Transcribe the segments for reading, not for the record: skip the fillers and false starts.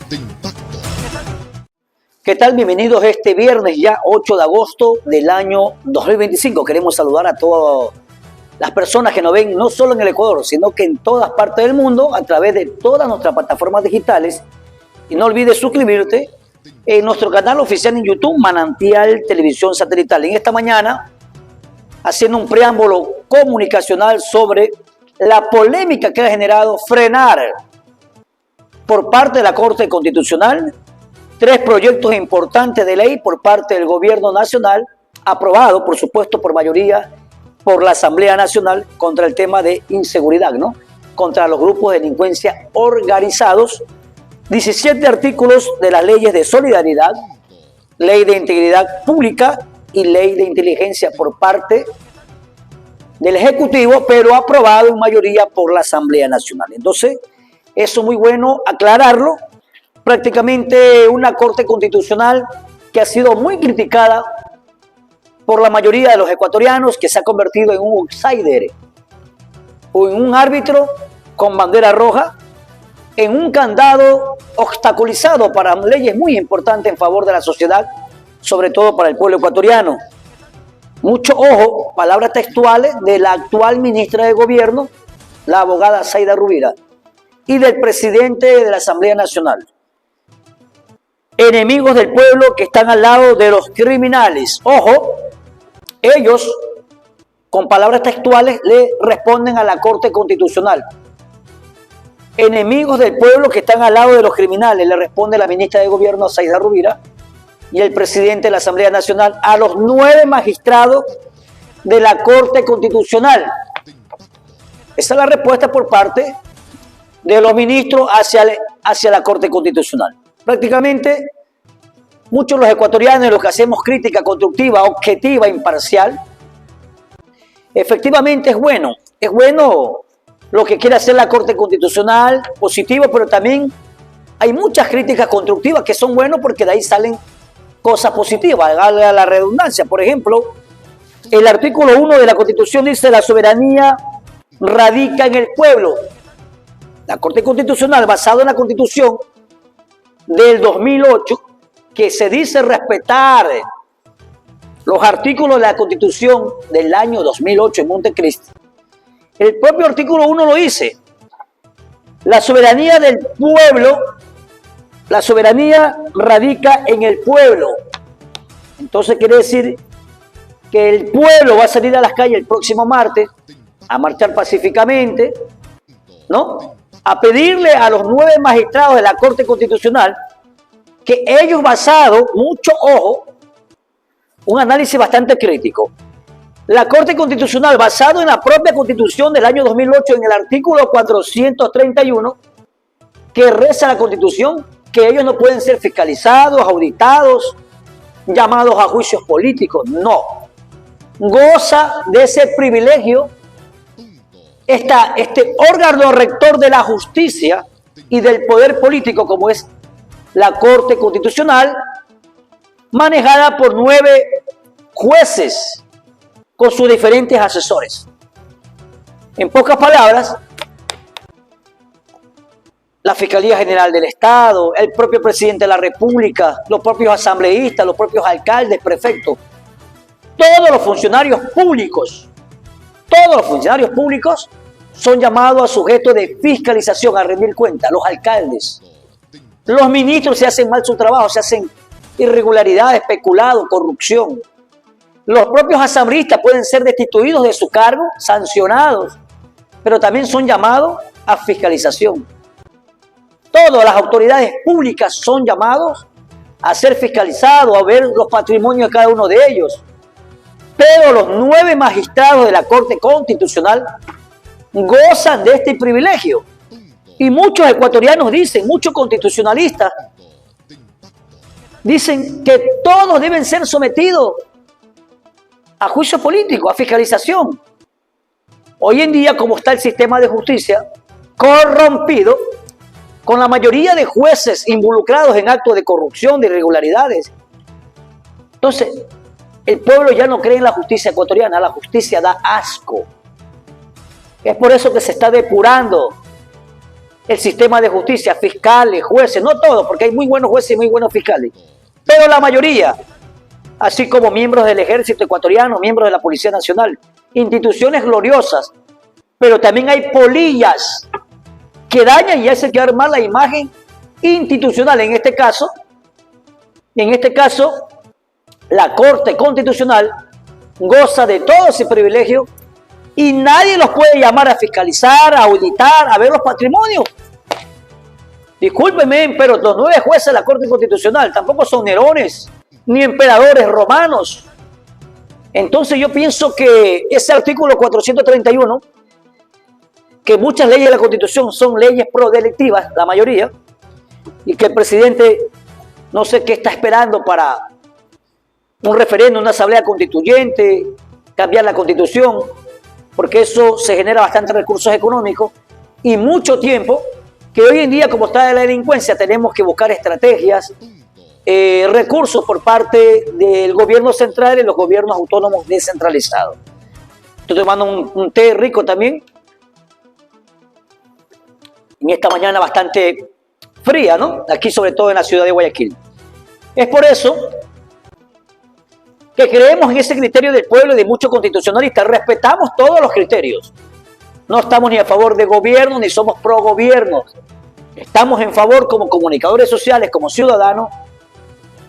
de impacto. ¿Qué tal? Bienvenidos este viernes ya 8 de agosto del año 2025. Queremos saludar a todas las personas que nos ven no solo en el Ecuador, sino que en todas partes del mundo a través de todas nuestras plataformas digitales. Y no olvides suscribirte en nuestro canal oficial en YouTube, Manantial Televisión Satelital. En esta mañana, haciendo un preámbulo comunicacional sobre la polémica que ha generado frenar por parte de la Corte Constitucional 3 proyectos importantes de ley por parte del Gobierno Nacional, aprobado, por supuesto, por mayoría por la Asamblea Nacional contra el tema de inseguridad, ¿no? Contra los grupos de delincuencia organizados. 17 artículos de las leyes de solidaridad, ley de integridad pública y ley de inteligencia por parte del Ejecutivo, pero aprobado en mayoría por la Asamblea Nacional. Entonces, eso es muy bueno aclararlo. Prácticamente una Corte Constitucional que ha sido muy criticada por la mayoría de los ecuatorianos, que se ha convertido en un outsider o en un árbitro con bandera roja, en un candado obstaculizado para leyes muy importantes en favor de la sociedad, sobre todo para el pueblo ecuatoriano. Mucho ojo, palabras textuales de la actual ministra de Gobierno, la abogada Zaida Rubira, y del presidente de la Asamblea Nacional. Enemigos del pueblo que están al lado de los criminales. Ojo, ellos, con palabras textuales, le responden a la Corte Constitucional. Enemigos del pueblo que están al lado de los criminales, le responde la ministra de Gobierno, Zaida Rubira, y el presidente de la Asamblea Nacional a los 9 magistrados de la Corte Constitucional. Esa es la respuesta por parte de los ministros hacia la Corte Constitucional. Prácticamente, muchos de los ecuatorianos, los que hacemos crítica constructiva, objetiva, imparcial, efectivamente es bueno lo que quiere hacer la Corte Constitucional, positivo, pero también hay muchas críticas constructivas que son buenas porque de ahí salen cosas positivas, darle a la redundancia. Por ejemplo, el artículo 1 de la Constitución dice: la soberanía radica en el pueblo. La Corte Constitucional, basada en la Constitución del 2008, que se dice respetar los artículos de la Constitución del año 2008 en Montecristi. El propio artículo 1 lo dice: la soberanía del pueblo, la soberanía radica en el pueblo. Entonces quiere decir que el pueblo va a salir a las calles el próximo martes a marchar pacíficamente, ¿no? A pedirle a los 9 magistrados de la Corte Constitucional que ellos, basado, mucho ojo, un análisis bastante crítico. La Corte Constitucional, basado en la propia Constitución del año 2008, en el artículo 431, que reza la Constitución, que ellos no pueden ser fiscalizados, auditados, llamados a juicios políticos. No. Goza de ese privilegio este órgano rector de la justicia y del poder político, como es la Corte Constitucional, manejada por 9 jueces con sus diferentes asesores. En pocas palabras, la Fiscalía General del Estado, el propio presidente de la República, los propios asambleístas, los propios alcaldes, prefectos, todos los funcionarios públicos son llamados a sujeto de fiscalización, a rendir cuenta. Los alcaldes, los ministros, se hacen mal su trabajo, se hacen irregularidades, peculado, corrupción. Los propios asambleístas pueden ser destituidos de su cargo, sancionados, pero también son llamados a fiscalización. Todas las autoridades públicas son llamados a ser fiscalizados, a ver los patrimonios de cada uno de ellos. Pero los 9 magistrados de la Corte Constitucional gozan de este privilegio. Y muchos ecuatorianos dicen, muchos constitucionalistas, dicen que todos deben ser sometidos a juicio político, a fiscalización. Hoy en día, como está el sistema de justicia corrompido, con la mayoría de jueces involucrados en actos de corrupción, de irregularidades, entonces el pueblo ya no cree en la justicia ecuatoriana, la justicia da asco. Es por eso que se está depurando el sistema de justicia, fiscales, jueces, no todos, porque hay muy buenos jueces y muy buenos fiscales, pero la mayoría, así como miembros del ejército ecuatoriano, miembros de la Policía Nacional, instituciones gloriosas, pero también hay polillas que dañan y hacen quedar mal la imagen institucional. En este caso, la Corte Constitucional goza de todo ese privilegio y nadie los puede llamar a fiscalizar, a auditar, a ver los patrimonios. Discúlpenme, pero los 9 jueces de la Corte Constitucional tampoco son nerones ni emperadores romanos. Entonces yo pienso que ese artículo 431, que muchas leyes de la Constitución son leyes prodelictivas, la mayoría, y que el presidente no sé qué está esperando para un referéndum, una asamblea constituyente, cambiar la Constitución, porque eso se genera bastantes recursos económicos y mucho tiempo, que hoy en día, como está la delincuencia, tenemos que buscar estrategias, recursos por parte del gobierno central y los gobiernos autónomos descentralizados. Estoy tomando un té rico también, en esta mañana bastante fría, ¿no? Aquí sobre todo en la ciudad de Guayaquil. Es por eso que creemos en ese criterio del pueblo y de muchos constitucionalistas. Respetamos todos los criterios. No estamos ni a favor de gobierno ni somos pro gobierno. Estamos en favor como comunicadores sociales, como ciudadanos,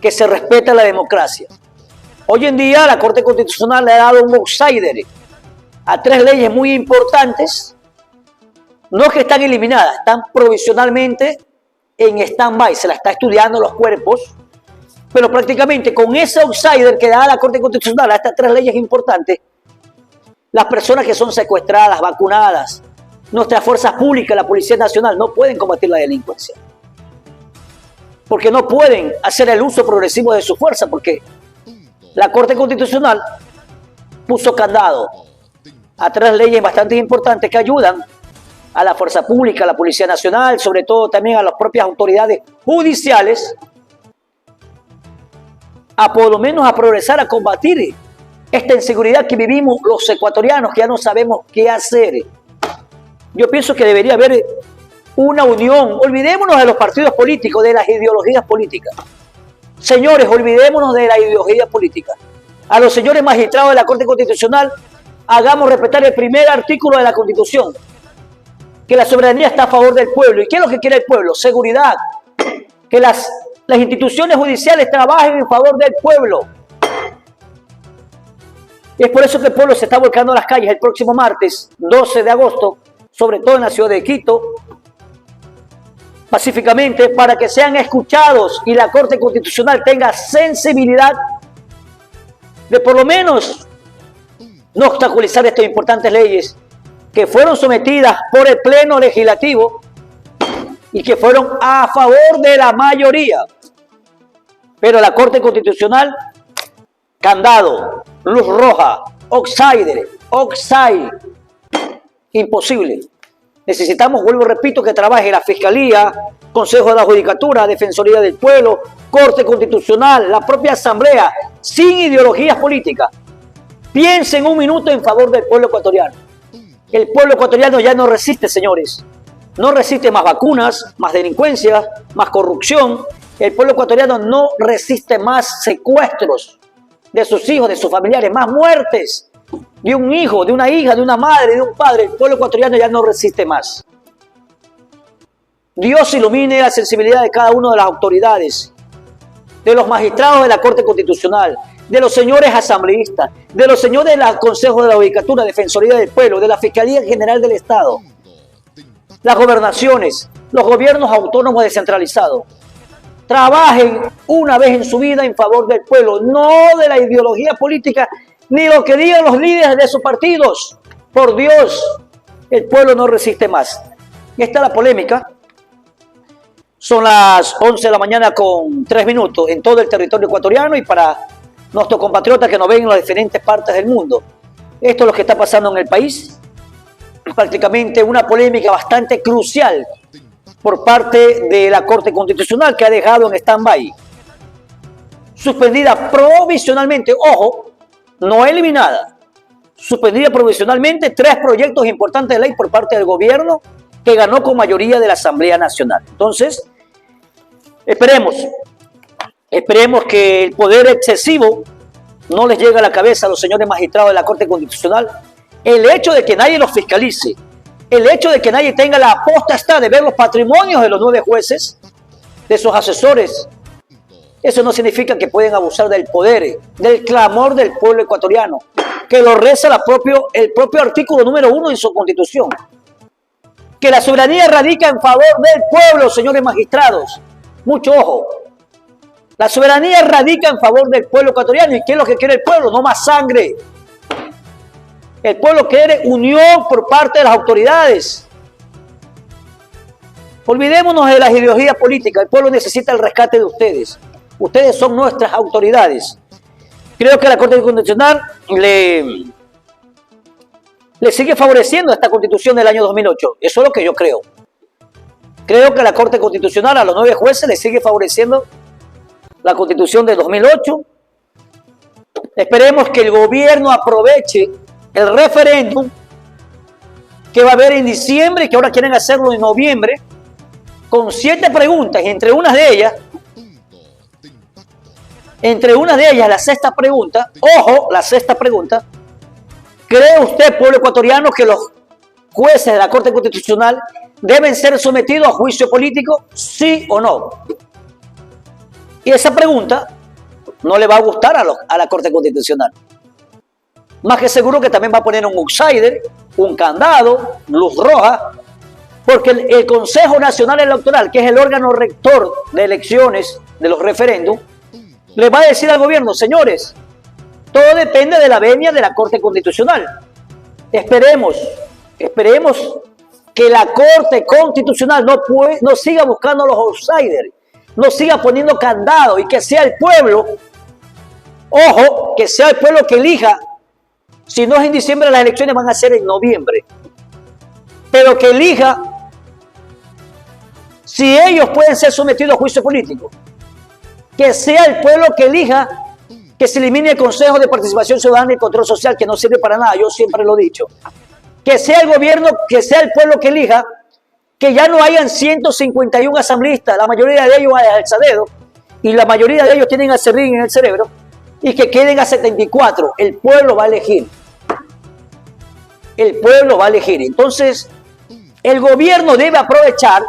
que se respeta la democracia. Hoy en día la Corte Constitucional le ha dado un outsider a 3 leyes muy importantes. No es que están eliminadas, están provisionalmente en stand-by, se la está estudiando los cuerpos, pero prácticamente con ese outsider que da la Corte Constitucional a estas 3 leyes importantes, las personas que son secuestradas, vacunadas, nuestras fuerzas públicas, la Policía Nacional, no pueden combatir la delincuencia. Porque no pueden hacer el uso progresivo de su fuerza, porque la Corte Constitucional puso candado a 3 leyes bastante importantes que ayudan a la fuerza pública, a la Policía Nacional, sobre todo también a las propias autoridades judiciales, a por lo menos a progresar, a combatir esta inseguridad que vivimos los ecuatorianos, que ya no sabemos qué hacer. Yo pienso que debería haber una unión. Olvidémonos de los partidos políticos, de las ideologías políticas. Señores, olvidémonos de la ideología política. A los señores magistrados de la Corte Constitucional, hagamos respetar el primer artículo de la Constitución, que la soberanía está a favor del pueblo. ¿Y qué es lo que quiere el pueblo? Seguridad. Que las instituciones judiciales trabajen en favor del pueblo. Es por eso que el pueblo se está volcando a las calles el próximo martes, 12 de agosto, sobre todo en la ciudad de Quito, pacíficamente, para que sean escuchados y la Corte Constitucional tenga sensibilidad de por lo menos no obstaculizar estas importantes leyes que fueron sometidas por el Pleno Legislativo y que fueron a favor de la mayoría. Pero la Corte Constitucional, candado, luz roja, outsider, imposible. Necesitamos, vuelvo y repito, que trabaje la Fiscalía, Consejo de la Judicatura, Defensoría del Pueblo, Corte Constitucional, la propia Asamblea, sin ideologías políticas. Piensen un minuto en favor del pueblo ecuatoriano. El pueblo ecuatoriano ya no resiste, señores. No resiste más vacunas, más delincuencia, más corrupción. El pueblo ecuatoriano no resiste más secuestros de sus hijos, de sus familiares, más muertes de un hijo, de una hija, de una madre, de un padre. El pueblo ecuatoriano ya no resiste más. Dios ilumine la sensibilidad de cada una de las autoridades, de los magistrados de la Corte Constitucional, de los señores asambleístas, de los señores del Consejo de la Judicatura, Defensoría del Pueblo, de la Fiscalía General del Estado, las gobernaciones, los gobiernos autónomos descentralizados. Trabajen una vez en su vida en favor del pueblo, no de la ideología política, ni lo que digan los líderes de sus partidos. Por Dios, el pueblo no resiste más. Y esta es la polémica. Son las 11 de la mañana con 3 minutos en todo el territorio ecuatoriano y para nuestros compatriotas que nos ven en las diferentes partes del mundo. Esto es lo que está pasando en el país. Prácticamente una polémica bastante crucial por parte de la Corte Constitucional, que ha dejado en stand-by, suspendida provisionalmente, ojo, no eliminada, suspendida provisionalmente 3 proyectos importantes de ley por parte del gobierno que ganó con mayoría de la Asamblea Nacional. Entonces, esperemos que el poder excesivo no les llegue a la cabeza a los señores magistrados de la Corte Constitucional. El hecho de que nadie los fiscalice, el hecho de que nadie tenga la potestad de ver los patrimonios de los 9 jueces, de sus asesores, eso no significa que pueden abusar del poder, del clamor del pueblo ecuatoriano, que lo reza el propio artículo número 1 en su Constitución. Que la soberanía radica en favor del pueblo, señores magistrados. Mucho ojo. La soberanía radica en favor del pueblo ecuatoriano. ¿Y qué es lo que quiere el pueblo? No más sangre. El pueblo quiere unión por parte de las autoridades. Olvidémonos de las ideologías políticas. El pueblo necesita el rescate de ustedes. Ustedes son nuestras autoridades. Creo que la Corte Constitucional le sigue favoreciendo esta Constitución del año 2008. Eso es lo que yo creo. Creo que la Corte Constitucional a los 9 jueces le sigue favoreciendo la Constitución de 2008. Esperemos que el gobierno aproveche el referéndum que va a haber en diciembre y que ahora quieren hacerlo en noviembre, con 7 preguntas, y entre unas de ellas, la 6ª pregunta, ojo, la 6ª pregunta: ¿cree usted, pueblo ecuatoriano, que los jueces de la Corte Constitucional deben ser sometidos a juicio político, sí o no? Y esa pregunta no le va a gustar a la Corte Constitucional. Más que seguro que también va a poner un outsider, un candado, luz roja, porque el Consejo Nacional Electoral, que es el órgano rector de elecciones, de los referéndums, le va a decir al gobierno: señores, todo depende de la venia de la Corte Constitucional. Esperemos que la Corte Constitucional no siga buscando a los outsiders, no siga poniendo candado, y que sea el pueblo, ojo, que sea el pueblo que elija. Si no es en diciembre, las elecciones van a ser en noviembre. Pero que elija si ellos pueden ser sometidos a juicio político. Que sea el pueblo que elija que se elimine el Consejo de Participación Ciudadana y Control Social, que no sirve para nada, yo siempre lo he dicho. Que sea el gobierno, que sea el pueblo que elija que ya no hayan 151 asambleístas, la mayoría de ellos al dedo, y la mayoría de ellos tienen acerrín en el cerebro, y que queden a 74. El pueblo va a elegir. El pueblo va a elegir. Entonces, el gobierno debe aprovechar,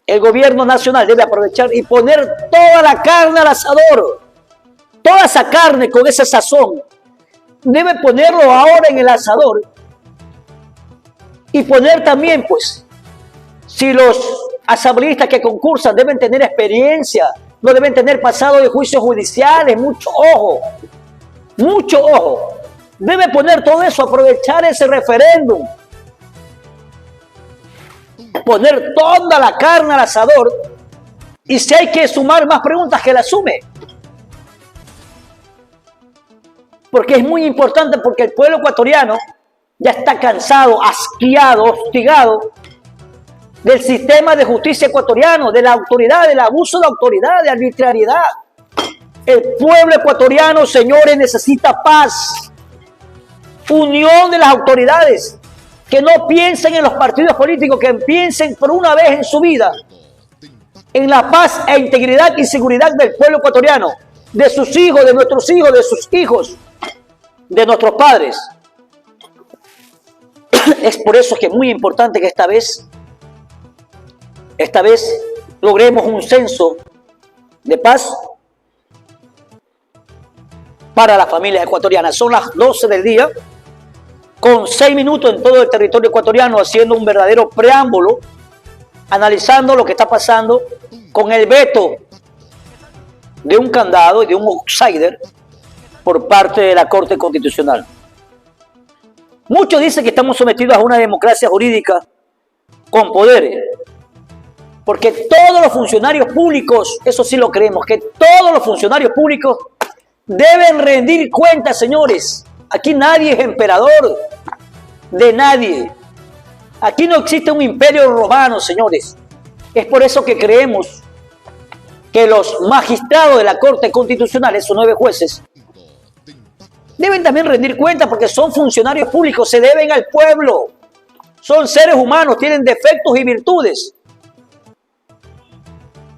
el gobierno nacional debe aprovechar y poner toda la carne al asador. Toda esa carne con ese sazón. Debe ponerlo ahora en el asador. Y poner también, pues, si los asambleístas que concursan deben tener experiencia, no deben tener pasado de juicios judiciales, mucho ojo, mucho ojo. Debe poner todo eso, aprovechar ese referéndum, poner toda la carne al asador, y si hay que sumar más preguntas, que las sume. Porque es muy importante, porque el pueblo ecuatoriano ya está cansado, asqueado, hostigado del sistema de justicia ecuatoriano, de la autoridad, del abuso de autoridad, de arbitrariedad. El pueblo ecuatoriano, señores, necesita paz, unión de las autoridades, que no piensen en los partidos políticos, que piensen por una vez en su vida en la paz e integridad y seguridad del pueblo ecuatoriano, de sus hijos, de nuestros hijos, de sus hijos, de nuestros padres. Es por eso que es muy importante que esta vez logremos un censo de paz para las familias ecuatorianas. Son las 12 del día, con 6 minutos en todo el territorio ecuatoriano, haciendo un verdadero preámbulo, analizando lo que está pasando con el veto de un candado y de un outsider por parte de la Corte Constitucional. Muchos dicen que estamos sometidos a una democracia jurídica con poderes, porque todos los funcionarios públicos, eso sí lo creemos, que todos los funcionarios públicos deben rendir cuentas, señores. Aquí nadie es emperador de nadie. Aquí no existe un imperio romano, señores. Es por eso que creemos que los magistrados de la Corte Constitucional, esos 9 jueces, deben también rendir cuentas, porque son funcionarios públicos, se deben al pueblo. Son seres humanos, tienen defectos y virtudes.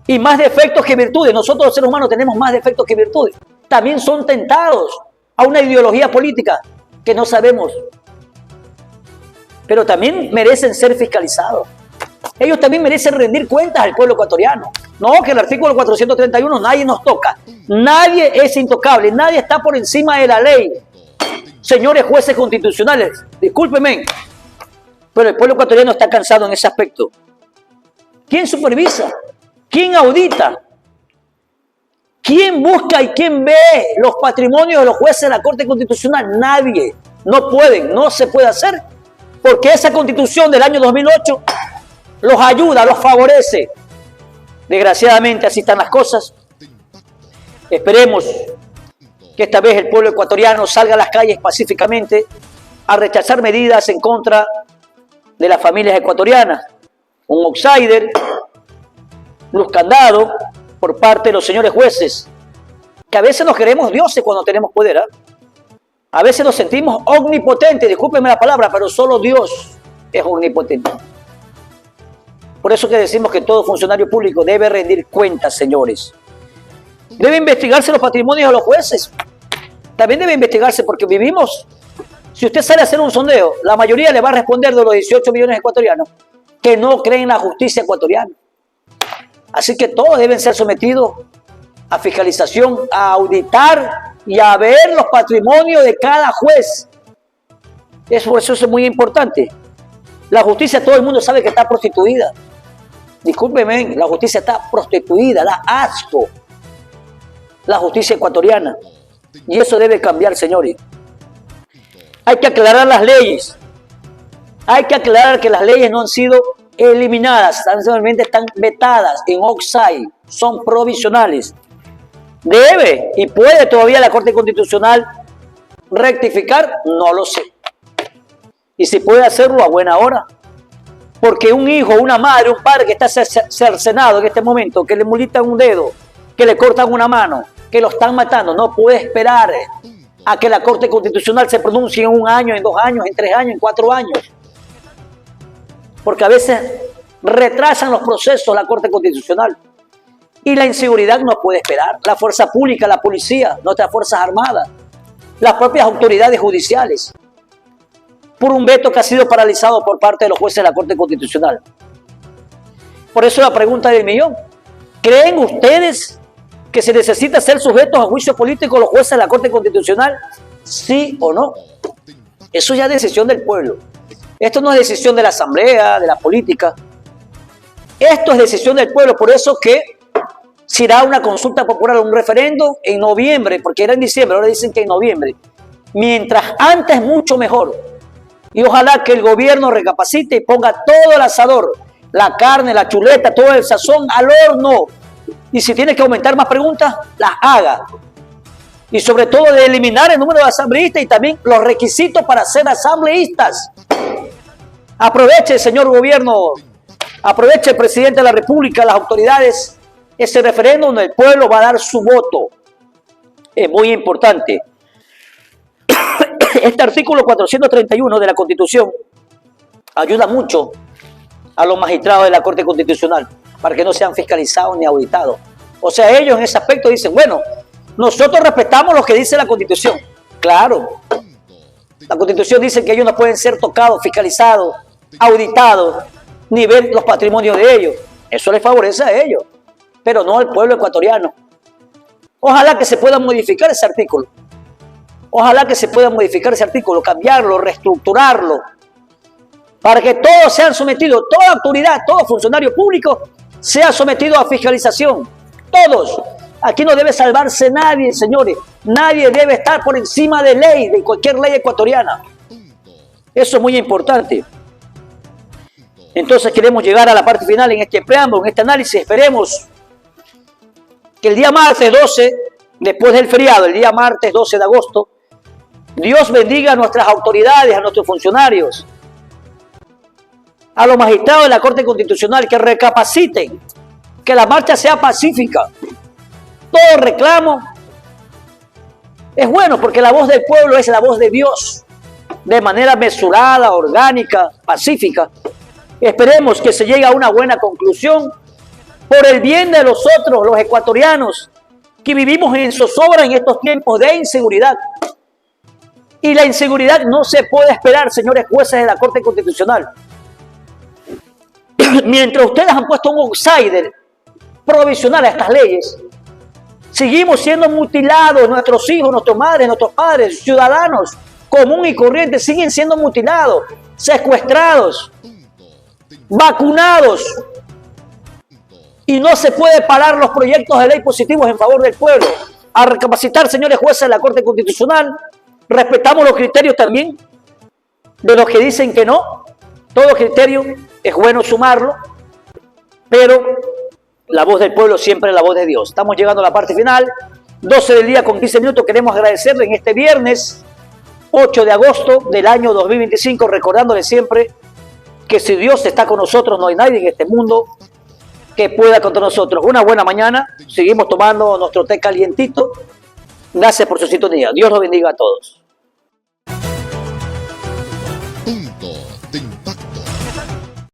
Y más defectos que virtudes. Nosotros los seres humanos tenemos más defectos que virtudes. También son tentados a una ideología política que no sabemos. Pero también merecen ser fiscalizados. Ellos también merecen rendir cuentas al pueblo ecuatoriano. No, que el artículo 431 nadie nos toca. Nadie es intocable. Nadie está por encima de la ley. Señores jueces constitucionales, discúlpenme, pero el pueblo ecuatoriano está cansado en ese aspecto. ¿Quién supervisa? ¿Quién audita? ¿Quién busca y quién ve los patrimonios de los jueces de la Corte Constitucional? Nadie. No pueden, no se puede hacer, porque esa Constitución del año 2008 los ayuda, los favorece. Desgraciadamente así están las cosas. Esperemos que esta vez el pueblo ecuatoriano salga a las calles pacíficamente a rechazar medidas en contra de las familias ecuatorianas. Un outsider, luz candado por parte de los señores jueces, que a veces nos creemos dioses cuando tenemos poder, ¿eh? A veces nos sentimos omnipotentes, discúlpenme la palabra, pero solo Dios es omnipotente. Por eso que decimos que todo funcionario público debe rendir cuentas, señores. Debe investigarse los patrimonios de los jueces. También debe investigarse porque vivimos. Si usted sale a hacer un sondeo, la mayoría le va a responder de los 18 millones de ecuatorianos que no creen en la justicia ecuatoriana. Así que todos deben ser sometidos a fiscalización, a auditar y a ver los patrimonios de cada juez. Por eso es muy importante. La justicia, todo el mundo sabe que está prostituida. Discúlpeme, la justicia está prostituida, da asco. La justicia ecuatoriana. Y eso debe cambiar, señores. Hay que aclarar las leyes. Hay que aclarar que las leyes no han sido eliminadas, simplemente están vetadas en offside, son provisionales. ¿Debe y puede todavía la Corte Constitucional rectificar? No lo sé. Y si puede hacerlo a buena hora. Porque un hijo, una madre, un padre que está cercenado en este momento, que le mulitan un dedo, que le cortan una mano, que lo están matando, no puede esperar a que la Corte Constitucional se pronuncie en 1 año, en 2 años, en 3 años, en 4 años. Porque a veces retrasan los procesos la Corte Constitucional. Y la inseguridad no puede esperar. La fuerza pública, la policía, nuestras fuerzas armadas, las propias autoridades judiciales, por un veto que ha sido paralizado por parte de los jueces de la Corte Constitucional. Por eso la pregunta del millón. ¿Creen ustedes que se necesita ser sujetos a juicio político los jueces de la Corte Constitucional? ¿Sí o no? Eso ya es decisión del pueblo. Esto no es decisión de la asamblea, de la política. Esto es decisión del pueblo. Por eso que se irá una consulta popular, un referendo en noviembre, porque era en diciembre, ahora dicen que en noviembre. Mientras antes, mucho mejor. Y ojalá que el gobierno recapacite y ponga todo el asador, la carne, la chuleta, todo el sazón al horno. Y si tiene que aumentar más preguntas, las haga. Y sobre todo de eliminar el número de asambleístas y también los requisitos para ser asambleístas. Aproveche, señor gobierno, aproveche el presidente de la República, las autoridades, ese referéndum donde el pueblo va a dar su voto. Es muy importante. Este artículo 431 de la Constitución ayuda mucho a los magistrados de la Corte Constitucional para que no sean fiscalizados ni auditados. O sea, ellos en ese aspecto dicen, bueno, nosotros respetamos lo que dice la Constitución. Claro, la Constitución dice que ellos no pueden ser tocados, fiscalizados, auditados, ni ver los patrimonios de ellos. Eso les favorece a ellos, pero no al pueblo ecuatoriano. Ojalá que se pueda modificar ese artículo. Ojalá que se pueda modificar ese artículo, cambiarlo, reestructurarlo, para que todos sean sometidos, toda autoridad, todo funcionario público sea sometido a fiscalización. Todos. Aquí no debe salvarse nadie, señores. Nadie debe estar por encima de ley, de cualquier ley ecuatoriana. Eso es muy importante. Entonces queremos llegar a la parte final en este preámbulo, en este análisis. Esperemos que el día martes 12, después del feriado, el día martes 12 de agosto, Dios bendiga a nuestras autoridades, a nuestros funcionarios, a los magistrados de la Corte Constitucional, que recapaciten, que la marcha sea pacífica. Todo reclamo es bueno porque la voz del pueblo es la voz de Dios. de manera mesurada, orgánica, pacífica. Esperemos que se llegue a una buena conclusión por el bien de nosotros, los ecuatorianos, que vivimos en zozobra en estos tiempos de inseguridad. Y la inseguridad no se puede esperar, señores jueces de la Corte Constitucional. Mientras ustedes han puesto un outsider provisional a estas leyes, seguimos siendo mutilados, nuestros hijos, nuestras madres, nuestros padres, ciudadanos común y corriente siguen siendo mutilados, secuestrados, vacunados, y no se puede parar los proyectos de ley positivos en favor del pueblo. A recapacitar, señores jueces de la Corte Constitucional, respetamos los criterios también de los que dicen que no. Todo criterio es bueno sumarlo, pero la voz del pueblo siempre es la voz de Dios. Estamos llegando a la parte final, 12 del día con 15 minutos. Queremos agradecerle en este viernes 8 de agosto del año 2025, recordándole siempre que si Dios está con nosotros, no hay nadie en este mundo que pueda contra nosotros. Una buena mañana, seguimos tomando nuestro té calientito. Gracias por su sintonía. Dios los bendiga a todos.